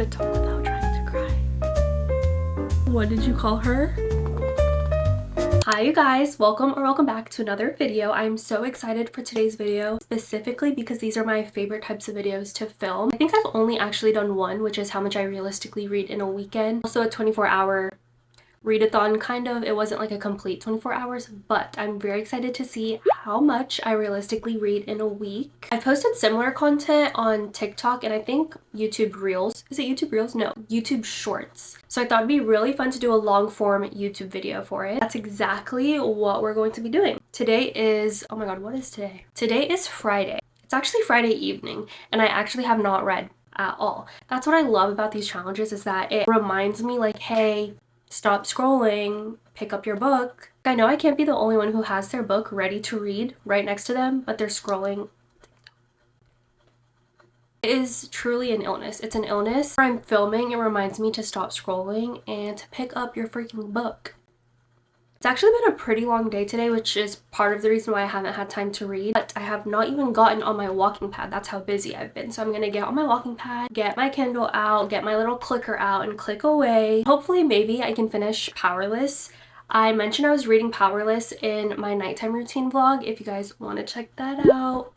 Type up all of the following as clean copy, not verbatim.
to talk without trying to cry. What did you call her? Hi you guys, welcome back to another video. I'm so excited for today's video, specifically because these are my favorite types of videos to film. I think I've only actually done one, which is how much I realistically read in a weekend. Also a 24-hour readathon, kind of. It wasn't like a complete 24 hours, but I'm very excited to see how much I realistically read in a week. I've posted similar content on TikTok and I think YouTube Reels. Is it YouTube Reels? No, YouTube Shorts. So I thought it'd be really fun to do a long form YouTube video for it. That's exactly what we're going to be doing. Today is, oh my god, what is today? Today is Friday. It's actually Friday evening and I actually have not read at all. That's what I love about these challenges, is that it reminds me like, hey, stop scrolling, pick up your book. I know I can't be the only one who has their book ready to read right next to them, but they're scrolling. It is truly an illness. It's an illness. When I'm filming, it reminds me to stop scrolling and to pick up your freaking book. It's actually been a pretty long day today, which is part of the reason why I haven't had time to read. But I have not even gotten on my walking pad. That's how busy I've been. So I'm gonna get on my walking pad, get my Kindle out, get my little clicker out and click away. Hopefully, maybe I can finish Powerless. I mentioned I was reading Powerless in my nighttime routine vlog. If you guys want to check that out,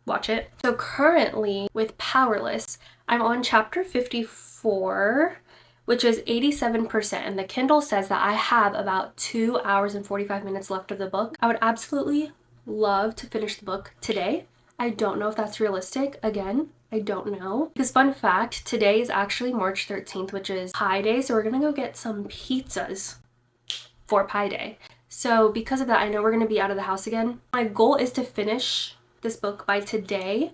watch it. So currently with Powerless, I'm on chapter 54. Which is 87%, and the Kindle says that I have about 2 hours and 45 minutes left of the book. I would absolutely love to finish the book today. I don't know if that's realistic. Again, I don't know. Because fun fact, today is actually March 13th, which is Pie Day, so we're gonna go get some pizzas for Pie Day. So because of that, I know we're gonna be out of the house again. My goal is to finish this book by today.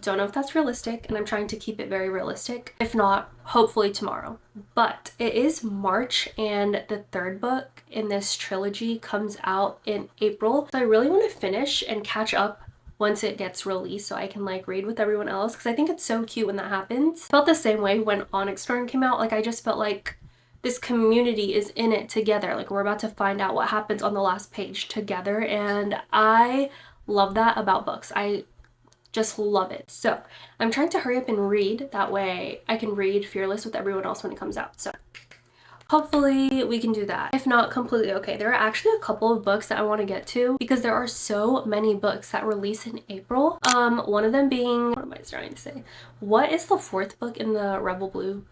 Don't know if that's realistic, and I'm trying to keep it very realistic. If not, hopefully tomorrow. But it is March and the third book in this trilogy comes out in April. So I really want to finish and catch up once it gets released so I can like read with everyone else, because I think it's so cute when that happens. I felt the same way when Onyx Storm came out. Like I just felt like this community is in it together. Like we're about to find out what happens on the last page together, and I love that about books. I just love it. So I'm trying to hurry up and read. That way I can read Fearless with everyone else when it comes out. So hopefully we can do that. If not, completely okay. There are actually a couple of books that I want to get to because there are so many books that release in April. One of them being, what am I trying to say? What is the fourth book in the Rebel Blue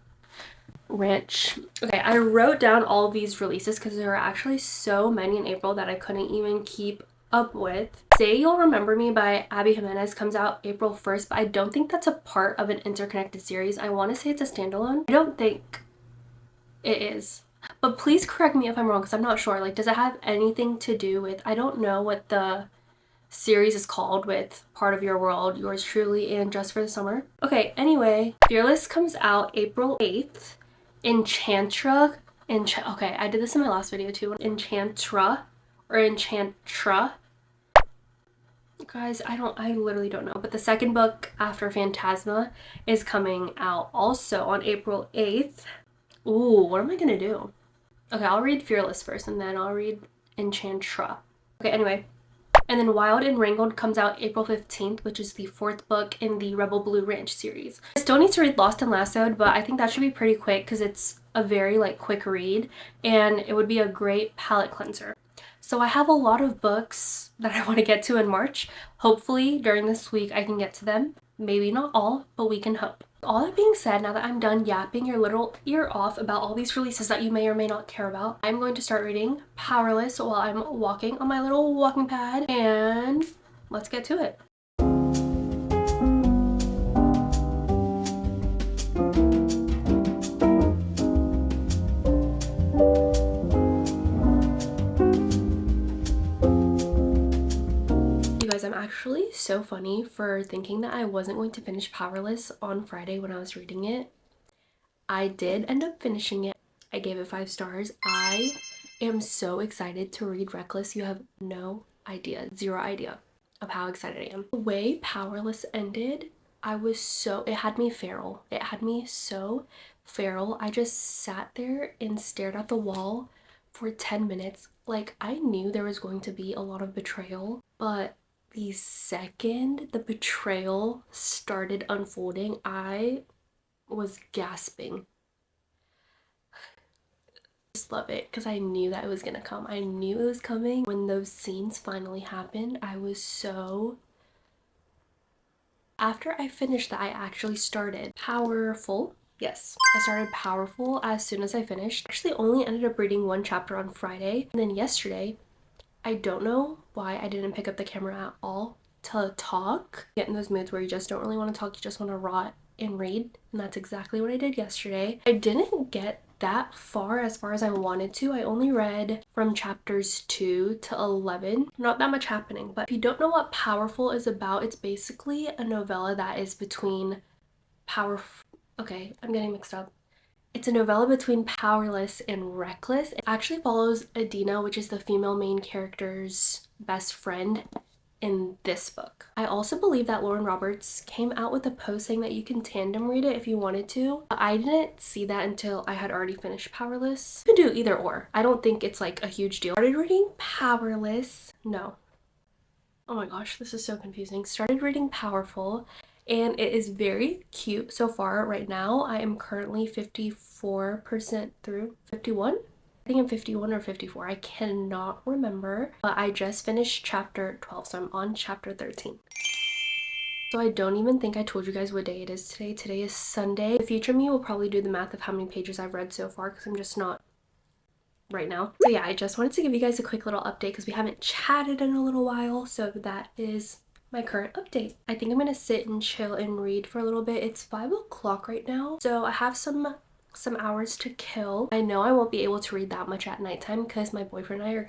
Ranch? Okay, I wrote down all of these releases because there are actually so many in April that I couldn't even keep up with. Say You'll Remember Me by Abby Jimenez comes out April 1st, but I don't think that's a part of an interconnected series. I want to say it's a standalone. I don't think it is, but please correct me if I'm wrong because I'm not sure. Like, does it have anything to do with, I don't know what the series is called with Part of Your World, Yours Truly, and Just for the Summer. Okay, anyway, Fearless comes out April 8th. Enchantra, okay, I did this in my last video too. Enchantra or Enchantra. Guys, I literally don't know. But the second book after Phantasma is coming out also on April 8th. Ooh, what am I gonna do? Okay, I'll read Fearless first and then I'll read Enchantra. Okay, anyway. And then Wild and Wrangled comes out April 15th, which is the fourth book in the Rebel Blue Ranch series. I still need to read Lost and Lassoed, but I think that should be pretty quick because it's a very like quick read and it would be a great palate cleanser. So I have a lot of books that I want to get to in March. Hopefully during this week I can get to them. Maybe not all, but we can hope. All that being said, now that I'm done yapping your little ear off about all these releases that you may or may not care about, I'm going to start reading Powerless while I'm walking on my little walking pad, and let's get to it. I'm actually so funny for thinking that I wasn't going to finish Powerless on Friday when I was reading it. I did end up finishing it. I gave it 5 stars. I am so excited to read Reckless. You have no idea, zero idea of how excited I am. The way Powerless ended, it had me feral. It had me so feral. I just sat there and stared at the wall for 10 minutes. Like, I knew there was going to be a lot of betrayal, but the second the betrayal started unfolding, I was gasping. Just love it because I knew that it was gonna come. I knew it was coming. When those scenes finally happened, I was so... After I finished that, I actually started Powerful. Yes, I started Powerful as soon as I finished. Actually only ended up reading one chapter on Friday, and then yesterday, I don't know why I didn't pick up the camera at all to talk. Get in those moods where you just don't really want to talk, you just want to rot and read, and that's exactly what I did yesterday. I didn't get that far as I wanted to. I only read from chapters 2 to 11. Not that much happening, but if you don't know what Powerful is about, it's basically a novella that is between okay, I'm getting mixed up. It's a novella between Powerless and Reckless. It actually follows Adina, which is the female main character's best friend in this book. I also believe that Lauren Roberts came out with a post saying that you can tandem read it if you wanted to. I didn't see that until I had already finished Powerless. You could do either or. I don't think it's like a huge deal. Started reading Powerless. No. Oh my gosh, this is so confusing. Started reading Powerful, and it is very cute so far. Right now I am currently 54% through. 51? I think I'm 51 or 54. I cannot remember, but I just finished chapter 12, so I'm on chapter 13. So I don't even think I told you guys what day it is today. Today is Sunday. The future me will probably do the math of how many pages I've read so far because I'm just not right now. So yeah, I just wanted to give you guys a quick little update because we haven't chatted in a little while. So that is my current update. I think I'm gonna sit and chill and read for a little bit. It's 5 o'clock right now, so I have some hours to kill. I know I won't be able to read that much at nighttime because my boyfriend and I are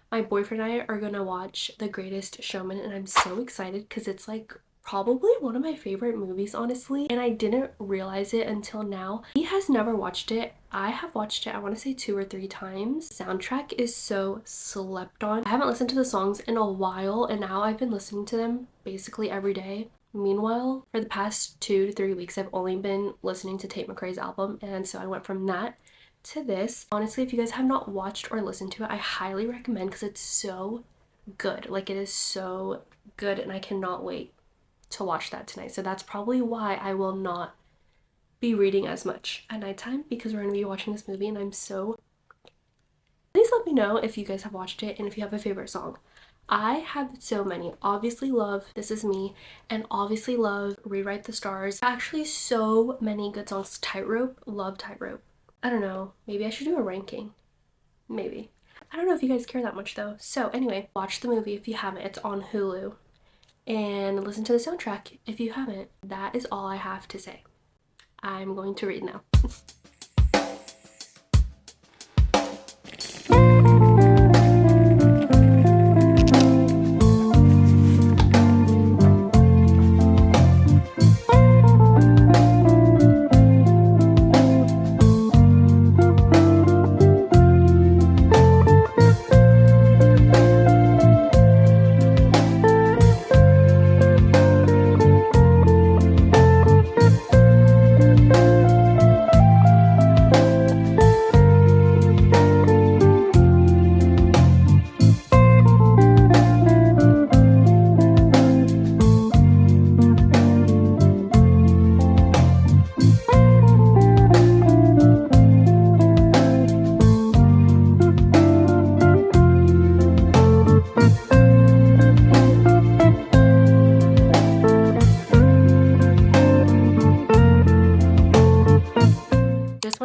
my boyfriend and I are gonna watch The Greatest Showman, and I'm so excited because it's like probably one of my favorite movies, honestly, and I didn't realize it until now. He has never watched it. I have watched it, I want to say 2 or 3 times. Soundtrack is so slept on. I haven't listened to the songs in a while, and now I've been listening to them basically every day. Meanwhile, for the past 2 to 3 weeks, I've only been listening to Tate McRae's album, and so I went from that to this. Honestly, if you guys have not watched or listened to it, I highly recommend because it's so good. Like, it is so good, and I cannot wait to watch that tonight. So that's probably why I will not be reading as much at nighttime, because we're going to be watching this movie, and I'm so... Please let me know if you guys have watched it and if you have a favorite song. I have so many. Obviously love This Is Me, and obviously love Rewrite the Stars. Actually, so many good songs. Tightrope, love Tightrope. I don't know, maybe I should do a ranking. Maybe. I don't know if you guys care that much though. So anyway, watch the movie if you haven't. It's on Hulu. And listen to the soundtrack if you haven't. That is all I have to say. I'm going to read now.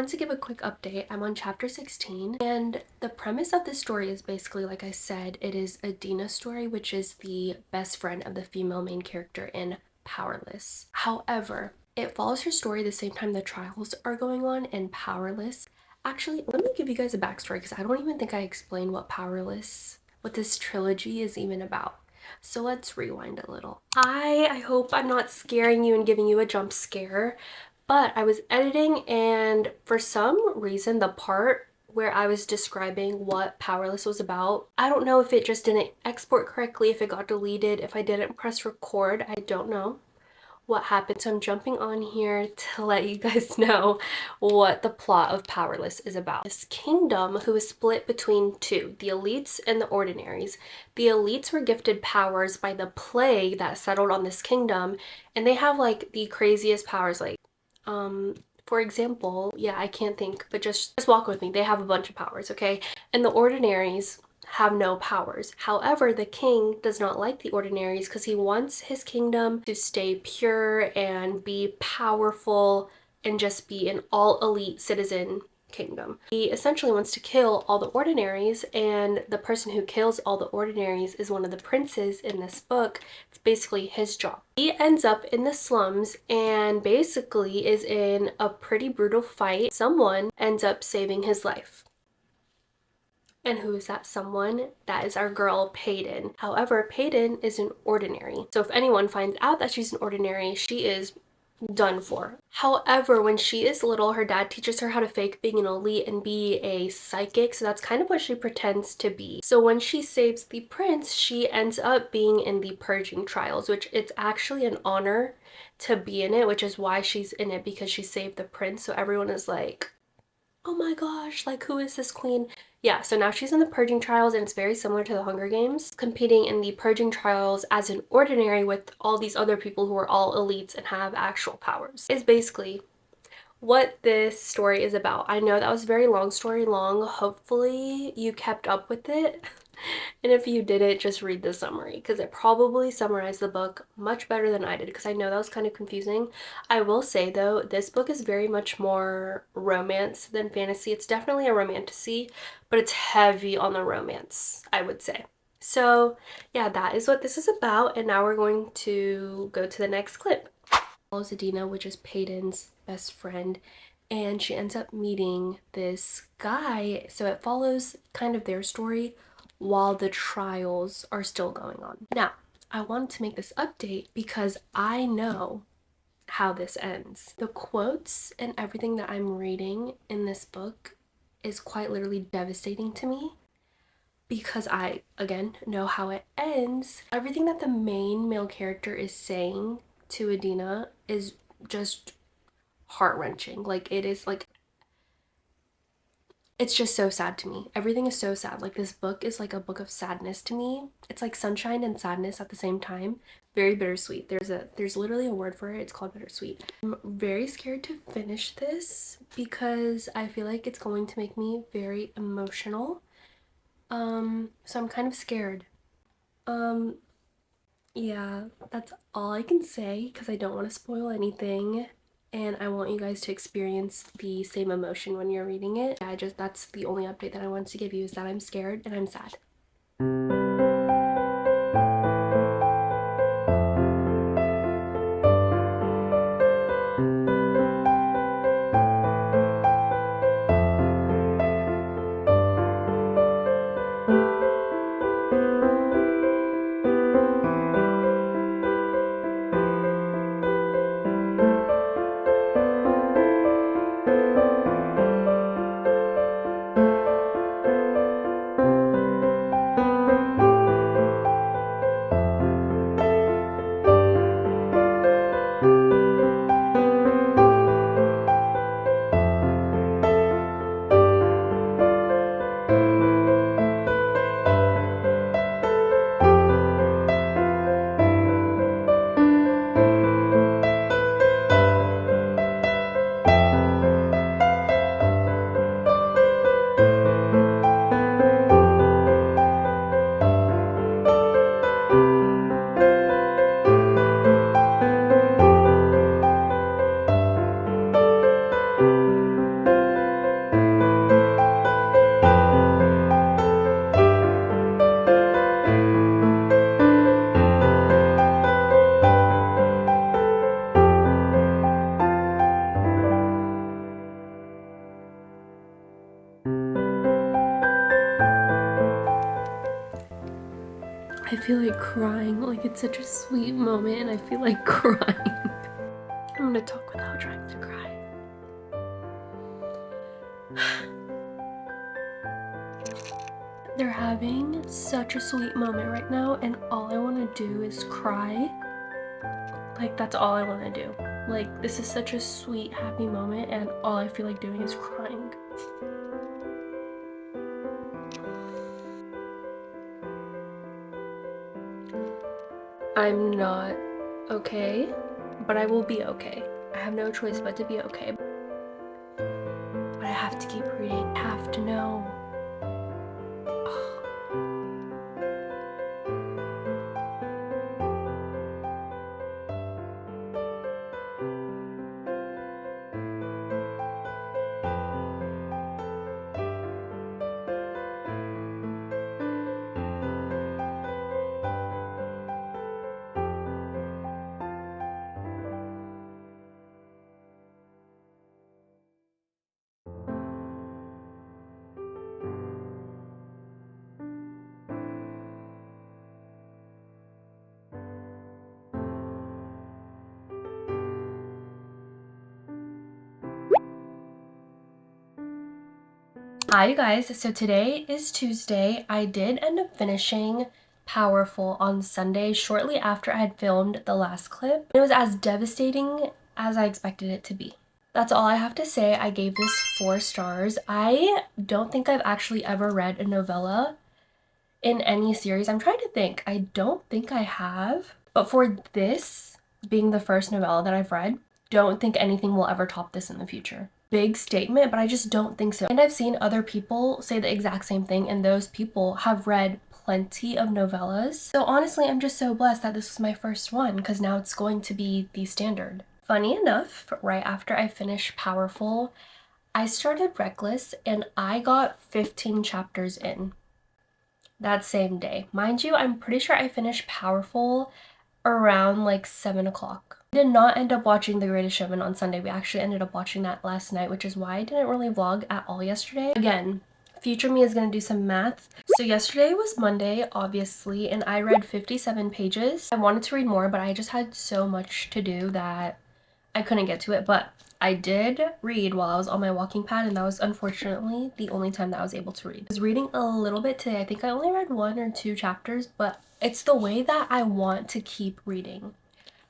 To give a quick update, I'm on chapter 16, and the premise of this story is basically, like I said, it is Adina's story, which is the best friend of the female main character in Powerless. However, it follows her story the same time the trials are going on in Powerless. Actually, let me give you guys a backstory because I don't even think I explained what this trilogy is even about. So let's rewind a little. I hope I'm not scaring you and giving you a jump scare, but I was editing, and for some reason the part where I was describing what Powerless was about, I don't know if it just didn't export correctly, if it got deleted, if I didn't press record, I don't know. what happened. So I'm jumping on here to let you guys know what the plot of Powerless is about. This kingdom who is split between two, the elites and the ordinaries. The elites were gifted powers by the plague that settled on this kingdom, and they have like the craziest powers, like for example, yeah, I can't think, but just walk with me. They have a bunch of powers, okay? And the ordinaries have no powers. However, the king does not like the ordinaries because he wants his kingdom to stay pure and be powerful and just be an all elite citizen kingdom. He essentially wants to kill all the ordinaries, and the person who kills all the ordinaries is one of the princes in this book. It's basically his job. He ends up in the slums and basically is in a pretty brutal fight. Someone ends up saving his life. And who is that someone? That is our girl, Peyton. However, Peyton is an ordinary. So if anyone finds out that she's an ordinary, she is done for. However, when she is little, her dad teaches her how to fake being an elite and be a psychic. So that's kind of what she pretends to be. So when she saves the prince, she ends up being in the purging trials, which it's actually an honor to be in it, which is why she's in it, because she saved the prince. So everyone is like, oh my gosh, like, who is this queen? Yeah, so now she's in the purging trials, and it's very similar to the Hunger Games, competing in the purging trials as an ordinary with all these other people who are all elites and have actual powers. Is basically what this story is about. I know that was a very long story long. Hopefully you kept up with it. And if you didn't, just read the summary, because it probably summarized the book much better than I did, because I know that was kind of confusing. I will say though, this book is very much more romance than fantasy. It's definitely a romantasy, but it's heavy on the romance, I would say. So yeah, that is what this is about, and now we're going to go to the next clip. Follows Adina, which is Peyton's best friend, and she ends up meeting this guy. So it follows kind of their story while the trials are still going on. Now, I wanted to make this update because I know how this ends. The quotes and everything that I'm reading in this book is quite literally devastating to me, because I, again, know how it ends. Everything that the main male character is saying to Adina is just heart-wrenching. Like, it is like, it's just so sad to me. Everything is so sad. Like, this book is like a book of sadness to me. It's like sunshine and sadness at the same time. Very bittersweet. There's literally a word for it. It's called bittersweet. I'm very scared to finish this because I feel like it's going to make me very emotional. So I'm kind of scared. Yeah, that's all I can say because I don't want to spoil anything, and I want you guys to experience the same emotion when you're reading it. That's the only update that I wanted to give you, is that I'm scared and I'm sad. I feel like crying. Like, it's such a sweet moment and I feel like crying. I'm gonna talk without trying to cry. They're having such a sweet moment right now, and all I want to do is cry. Like, that's all I want to do. Like, this is such a sweet, happy moment, and all I feel like doing is crying. I'm not okay, but I will be okay. I have no choice but to be okay. But I have to keep reading. I have to know. Hi you guys, so today is Tuesday. I did end up finishing Powerful on Sunday shortly after I had filmed the last clip. It was as devastating as I expected it to be. That's all I have to say. I gave this 4 stars. I don't think I've actually ever read a novella in any series. I'm trying to think. I don't think I have. But for this being the first novella that I've read, don't think anything will ever top this in the future. Big statement, but I just don't think so. And I've seen other people say the exact same thing, and those people have read plenty of novellas. So honestly, I'm just so blessed that this was my first one, because now it's going to be the standard. Funny enough, right after I finished Powerful, I started Reckless, and I got 15 chapters in that same day. Mind you, I'm pretty sure I finished Powerful around like 7 o'clock. I did not end up watching The Greatest Showman on Sunday. We actually ended up watching that last night, which is why I didn't really vlog at all yesterday. Again, future me is going to do some math. So yesterday was Monday, obviously, and I read 57 pages. I wanted to read more, but I just had so much to do that I couldn't get to it. But I did read while I was on my walking pad, and that was unfortunately the only time that I was able to read. I was reading a little bit today. I think I only read 1 or 2 chapters, but it's the way that I want to keep reading.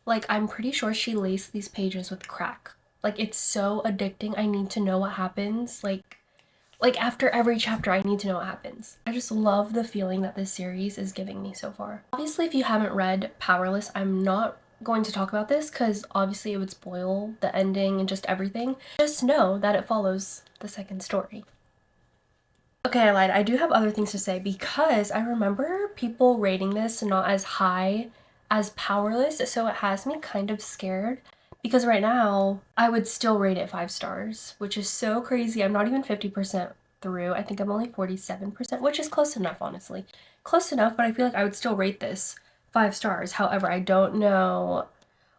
Like, I'm pretty sure she laced these pages with crack. Like, it's so addicting. I need to know what happens. Like after every chapter, I need to know what happens. I just love the feeling that this series is giving me so far. Obviously, if you haven't read Powerless, I'm not going to talk about this because obviously it would spoil the ending and just everything. Just know that it follows the second story. Okay, I lied. I do have other things to say because I remember people rating this not as high as Powerless, so it has me kind of scared because right now I would still rate it 5 stars, which is so crazy. I'm not even 50% through. I think I'm only 47%, which is close enough, honestly. Close enough, but I feel like I would still rate this 5 stars. However, I don't know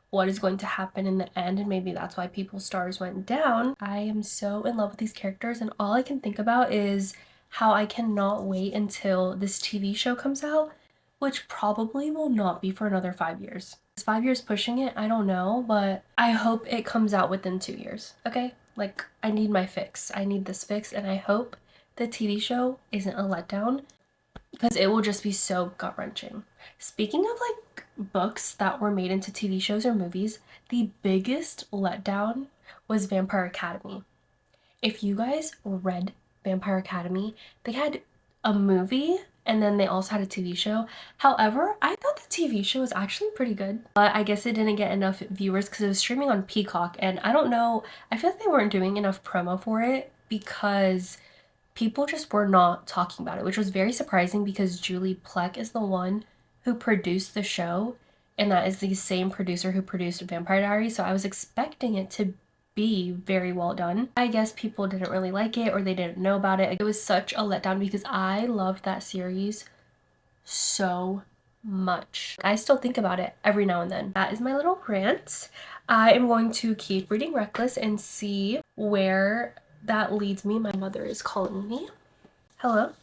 what is going to happen in the end, and maybe that's why people's stars went down. I am so in love with these characters, and all I can think about is how I cannot wait until this TV show comes out, which probably will not be for another 5 years. Is 5 years pushing it? I don't know, but I hope it comes out within 2 years, okay? Like, I need my fix. I need this fix, and I hope the TV show isn't a letdown because it will just be so gut-wrenching. Speaking of, like, books that were made into TV shows or movies, the biggest letdown was Vampire Academy. If you guys read Vampire Academy, they had a movie and then they also had a TV show. However, I thought the TV show was actually pretty good, but I guess it didn't get enough viewers because it was streaming on Peacock, and I don't know, I feel like they weren't doing enough promo for it because people just were not talking about it, which was very surprising because Julie Plec is the one who produced the show, and that is the same producer who produced Vampire Diaries, so I was expecting it to be very well done. I guess people didn't really like it or they didn't know about it. It was such a letdown because I loved that series so much. I still think about it every now and then. That is my little rant. I am going to keep reading Reckless and see where that leads me. My mother is calling me. Hello?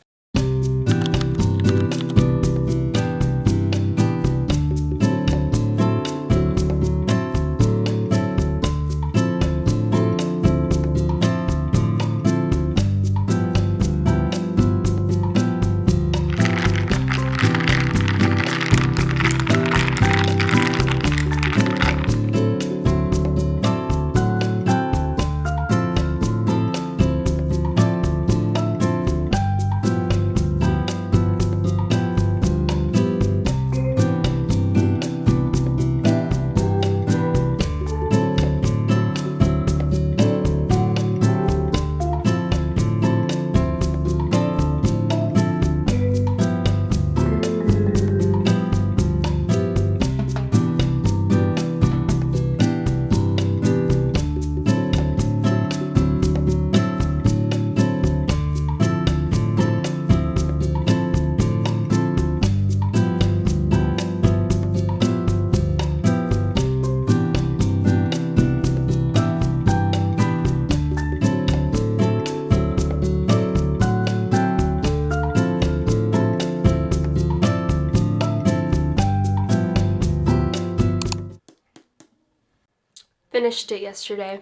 finished it yesterday.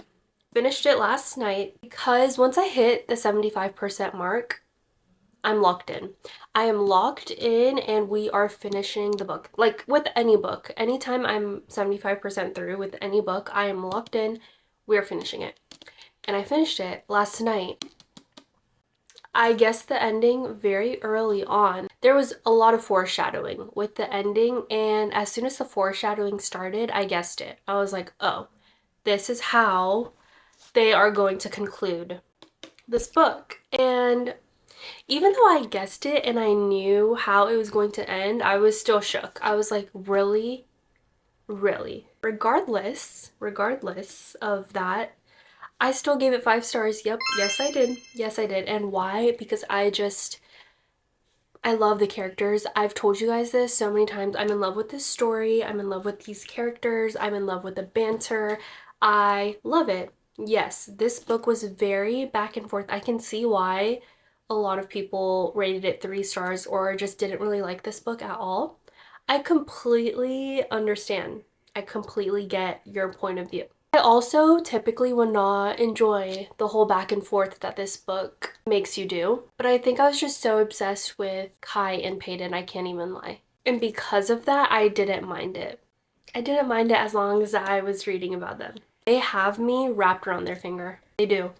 Finished it last night because once I hit the 75% mark, I'm locked in. I am locked in and we are finishing the book. Like with any book, anytime I'm 75% through with any book, I am locked in. We are finishing it. And I finished it last night. I guessed the ending very early on. There was a lot of foreshadowing with the ending, and as soon as the foreshadowing started, I guessed it. I was like, oh, this is how they are going to conclude this book. And even though I guessed it and I knew how it was going to end, I was still shook. I was like, really? Really? Regardless of that, I still gave it 5 stars. Yep, yes I did. Yes I did. And why? Because I love the characters. I've told you guys this so many times. I'm in love with this story. I'm in love with these characters. I'm in love with the banter. I love it. Yes, this book was very back and forth. I can see why a lot of people rated it 3 stars or just didn't really like this book at all. I completely understand. I completely get your point of view. I also typically would not enjoy the whole back and forth that this book makes you do, but I think I was just so obsessed with Kai and Peyton, I can't even lie. And because of that, I didn't mind it. I didn't mind it as long as I was reading about them. They have me wrapped around their finger. They do.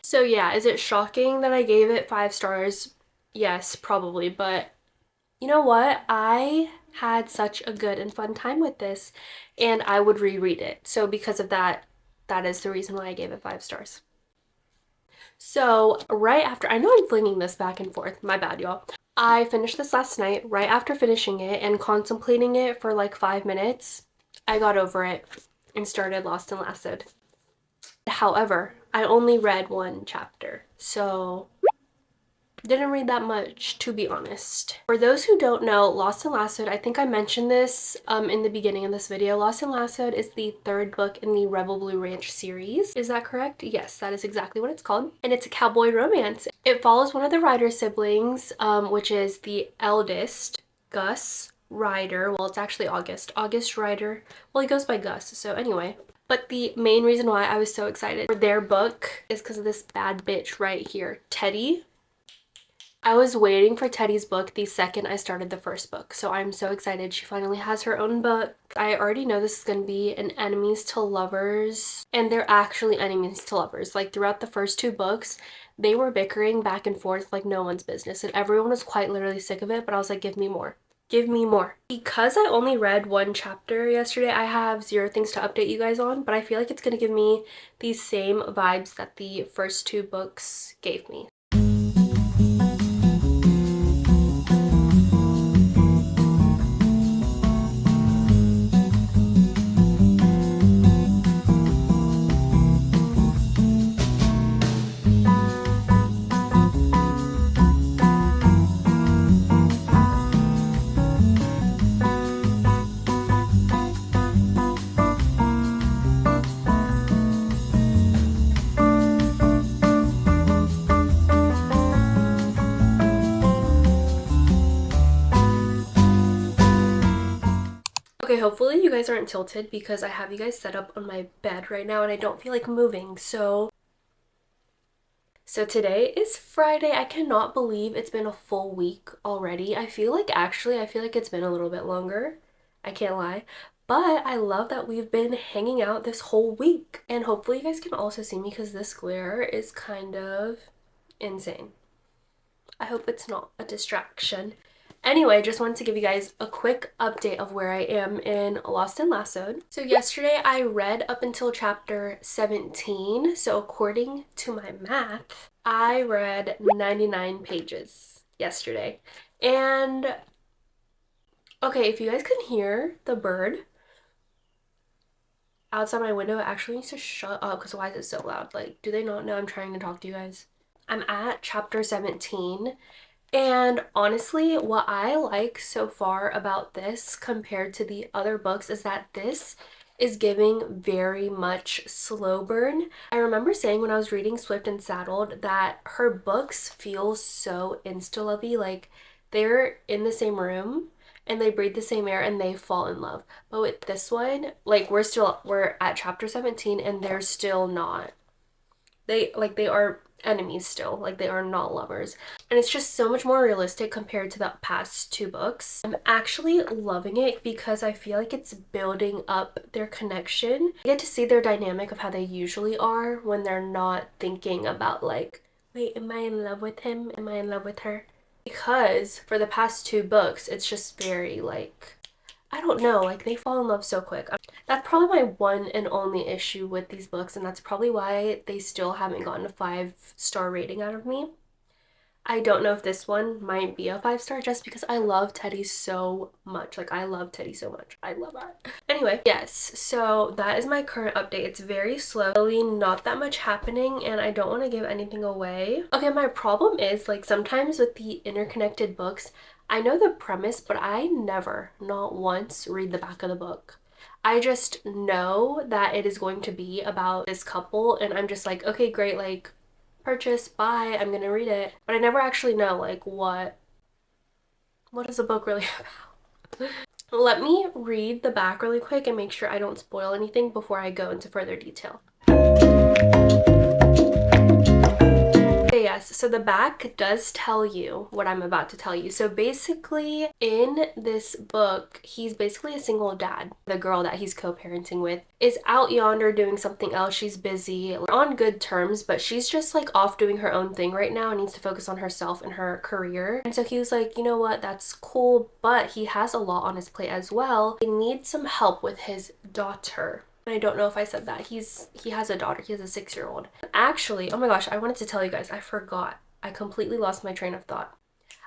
So yeah, is it shocking that I gave it 5 stars? Yes, probably, but you know what? I had such a good and fun time with this, and I would reread it. So because of that, that is the reason why I gave it 5 stars. So right after, I know I'm flinging this back and forth, my bad y'all. I finished this last night. Right after finishing it and contemplating it for like 5 minutes, I got over it and started Lost and Lassoed. However, I only read 1 chapter, so didn't read that much, to be honest. For those who don't know, Lost and Lassoed, I think I mentioned this in the beginning of this video. Lost and Lassoed is the 3rd book in the Rebel Blue Ranch series. Is that correct? Yes, that is exactly what it's called. And it's a cowboy romance. It follows one of the Ryder siblings, which is the eldest, Gus Ryder. Well, it's actually August. August Ryder. Well, he goes by Gus, so anyway. But the main reason why I was so excited for their book is because of this bad bitch right here, Teddy. I was waiting for Teddy's book the second I started the first book, so I'm so excited. She finally has her own book. I already know this is going to be an enemies to lovers, and they're actually enemies to lovers. Like throughout the first 2 books, they were bickering back and forth like no one's business, and everyone was quite literally sick of it, but I was like, give me more. Give me more. Because I only read 1 chapter yesterday, I have 0 things to update you guys on, but I feel like it's going to give me these same vibes that the first 2 books gave me. Okay, hopefully you guys aren't tilted because I have you guys set up on my bed right now and I don't feel like moving. So today is Friday. I cannot believe it's been a full week already. I feel like it's been a little bit longer. I can't lie. But I love that we've been hanging out this whole week. And hopefully you guys can also see me because this glare is kind of insane. I hope it's not a distraction. Anyway, just wanted to give you guys a quick update of where I am in Lost and Lassoed. So yesterday I read up until chapter 17. So according to my math, I read 99 pages yesterday. And okay, if you guys can hear the bird outside my window, it actually needs to shut up because why is it so loud? Like, do they not know I'm trying to talk to you guys? I'm at chapter 17. And honestly, what I like so far about this compared to the other books is that this is giving very much slow burn. I remember saying when I was reading Swift and Saddled that her books feel so insta-lovey, like they're in the same room and they breathe the same air and they fall in love. But with this one, like we're at chapter 17 and they're still not. They are enemies still. Like they are not lovers. And it's just so much more realistic compared to the past two books. I'm actually loving it because I feel like it's building up their connection. I get to see their dynamic of how they usually are when they're not thinking about like, wait, am I in love with him? Am I in love with her? Because for the past two books, it's just very like, I don't know, like they fall in love so quick. That's probably my one and only issue with these books, and that's probably why they still haven't gotten a 5-star rating out of me. I don't know if this one might be a 5-star just because I love Teddy so much. Like I love Teddy so much. I love her. Anyway, yes, so that is my current update. It's very slow, really not that much happening, and I don't want to give anything away. Okay, my problem is like sometimes with the interconnected books, I know the premise, but I never, not once, read the back of the book. I just know that it is going to be about this couple, and I'm just like, okay, great, like purchase, buy, I'm gonna read it. But I never actually know like what is the book really about. Let me read the back really quick and make sure I don't spoil anything before I go into further detail. Yes, so the back does tell you what I'm about to tell you. So basically in this book, he's basically a single dad. The girl that he's co-parenting with is out yonder doing something else. She's busy, on good terms, but she's just like off doing her own thing right now and needs to focus on herself and her career. And so he was like, you know what, that's cool, but he has a lot on his plate as well. He needs some help with his daughter. I don't know if I said that. He has a daughter. He has a 6-year-old. Actually, oh my gosh, I wanted to tell you guys. I forgot. I completely lost my train of thought.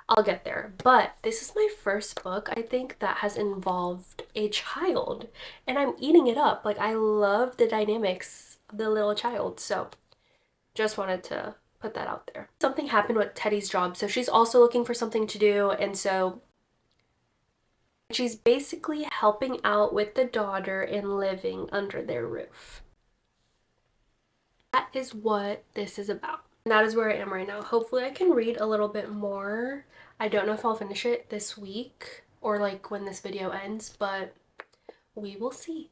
I'll get there. But this is my first book, I think, that has involved a child. And I'm eating it up. Like, I love the dynamics of the little child. So, just wanted to put that out there. Something happened with Teddy's job. So, she's also looking for something to do. And so she's basically helping out with the daughter and living under their roof. That is what this is about. And that is where I am right now. Hopefully I can read a little bit more. I don't know if I'll finish it this week or like when this video ends, but we will see.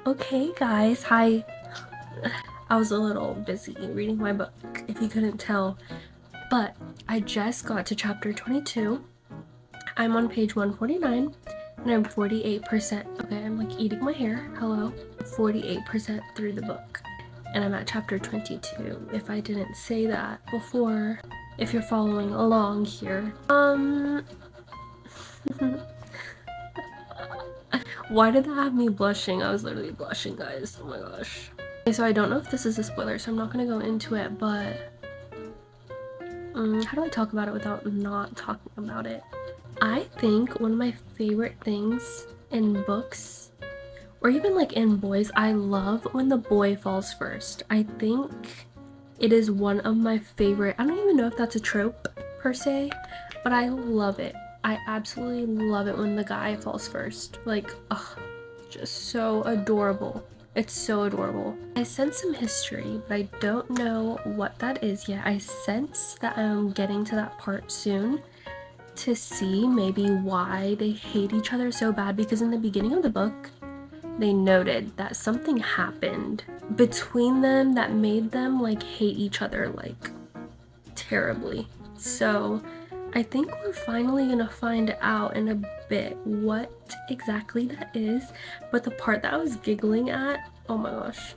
Okay guys, hi. I was a little busy reading my book, if you couldn't tell, but I just got to chapter 22. I'm on page 149 and I'm 48%. Okay, I'm like eating my hair. Hello. 48% through the book. And I'm at chapter 22, if I didn't say that before, if you're following along here. Why did that have me blushing? I was literally blushing, guys. Oh my gosh. Okay, so I don't know if this is a spoiler, so I'm not gonna go into it, but how do I talk about it without not talking about it? I think one of my favorite things in books, or even like in boys, I love when the boy falls first. I think it is one of my favorite, I don't even know if that's a trope per se, but I love it. I absolutely love it when the guy falls first. Like, ugh, just so adorable. It's so adorable. I sense some history, but I don't know what that is yet. I sense that I'm getting to that part soon to see maybe why they hate each other so bad, because in the beginning of the book, they noted that something happened between them that made them like hate each other like terribly. So I think we're finally gonna find out in a bit what exactly that is, but the part that I was giggling at, oh my gosh,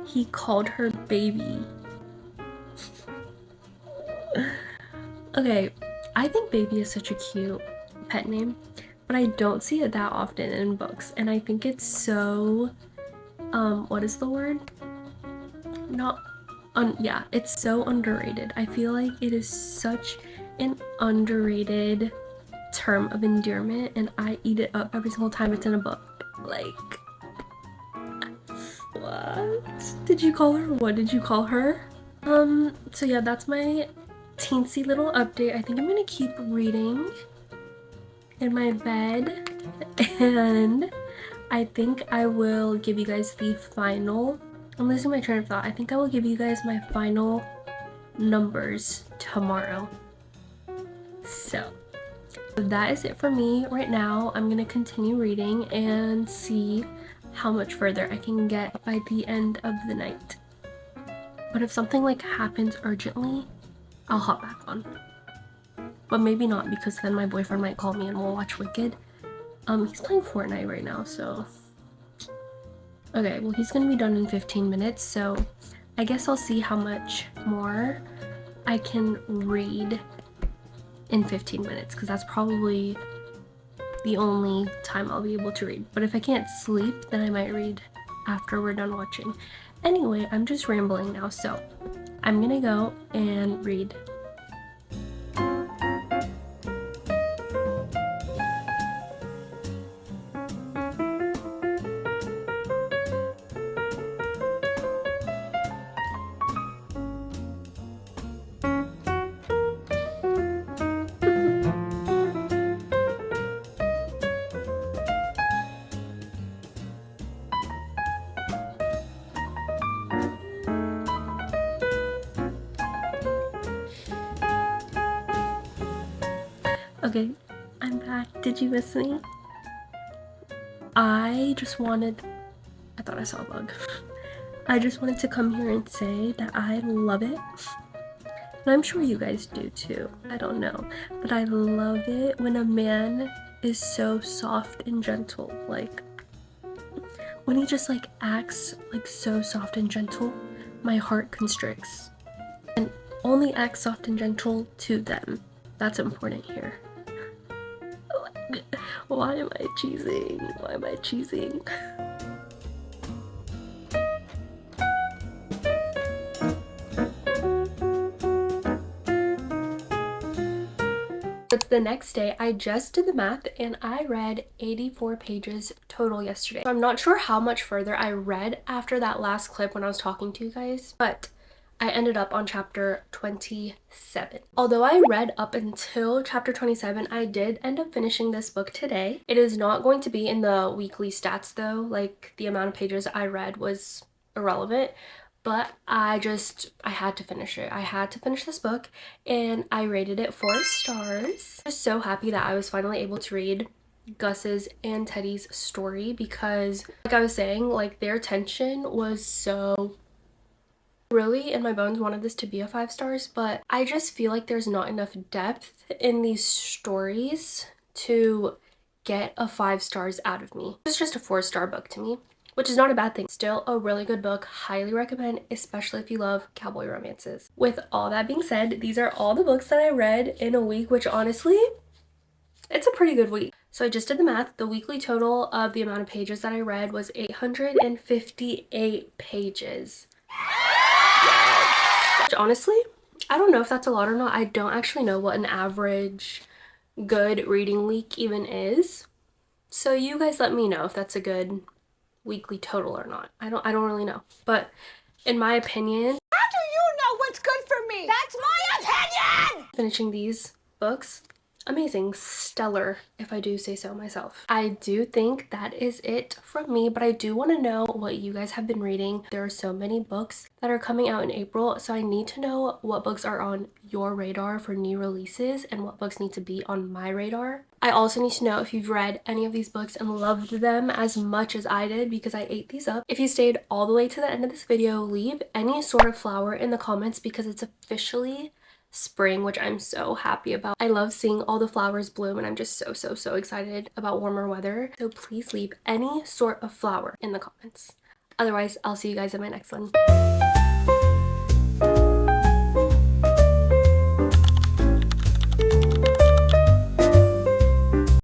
he called her baby. Okay, I think baby is such a cute pet name, but I don't see it that often in books, and I think it's so, what is the word? Not Yeah, it's so underrated. I feel like it is such an underrated term of endearment, and I eat it up every single time it's in a book. Like, what did you call her? What did you call her? So yeah, that's my teensy little update. I think I'm gonna keep reading in my bed, and I think I will give you guys the final, I'm losing my train of thought. I think I will give you guys my final numbers tomorrow. So that is it for me right now. I'm gonna continue reading and see how much further I can get by the end of the night. But if something like happens urgently, I'll hop back on. But maybe not, because then my boyfriend might call me and we'll watch Wicked. He's playing Fortnite right now, so... Okay, well, he's gonna be done in 15 minutes, so I guess I'll see how much more I can read in 15 minutes, because that's probably the only time I'll be able to read. But if I can't sleep, then I might read after we're done watching. Anyway, I'm just rambling now, so I'm gonna go and read. Okay, I'm back. Did you miss me? I thought I saw a bug. I just wanted to come here and say that I love it. And I'm sure you guys do too. I don't know. But I love it when a man is so soft and gentle. Like, when he just like acts like so soft and gentle, my heart constricts. And only act soft and gentle to them. That's important here. Why am I cheesing? Why am I cheesing? It's the next day. I just did the math and I read 84 pages total yesterday. So I'm not sure how much further I read after that last clip when I was talking to you guys, but I ended up on chapter 27. Although I read up until chapter 27, I did end up finishing this book today. It is not going to be in the weekly stats though, like the amount of pages I read was irrelevant, but I had to finish it. I had to finish this book and I rated it 4 stars. I'm just so happy that I was finally able to read Gus's and Teddy's story, because like I was saying, like their tension was so... Really in my bones wanted this to be a 5 stars, but I just feel like there's not enough depth in these stories to get a 5 stars out of me. It's just a 4-star book to me, which is not a bad thing. Still a really good book. Highly recommend, especially if you love cowboy romances. With all that being said, these are all the books that I read in a week, which honestly, it's a pretty good week. So I just did the math. The weekly total of the amount of pages that I read was 858 pages. Which honestly, I don't know if that's a lot or not. I don't actually know what an average good reading week even is. So you guys let me know if that's a good weekly total or not. I don't really know. But in my opinion, how do you know what's good for me? That's my opinion! Finishing these books, amazing, stellar, if I do say so myself. I do think that is it from me, but I do want to know what you guys have been reading. There are so many books that are coming out in April, so I need to know what books are on your radar for new releases and what books need to be on my radar. I also need to know if you've read any of these books and loved them as much as I did, because I ate these up. If you stayed all the way to the end of this video, leave any sort of flower in the comments, because it's officially spring, which I'm so happy about. I love seeing all the flowers bloom and I'm just so excited about warmer weather. So please leave any sort of flower in the comments. Otherwise, I'll see you guys in my next one.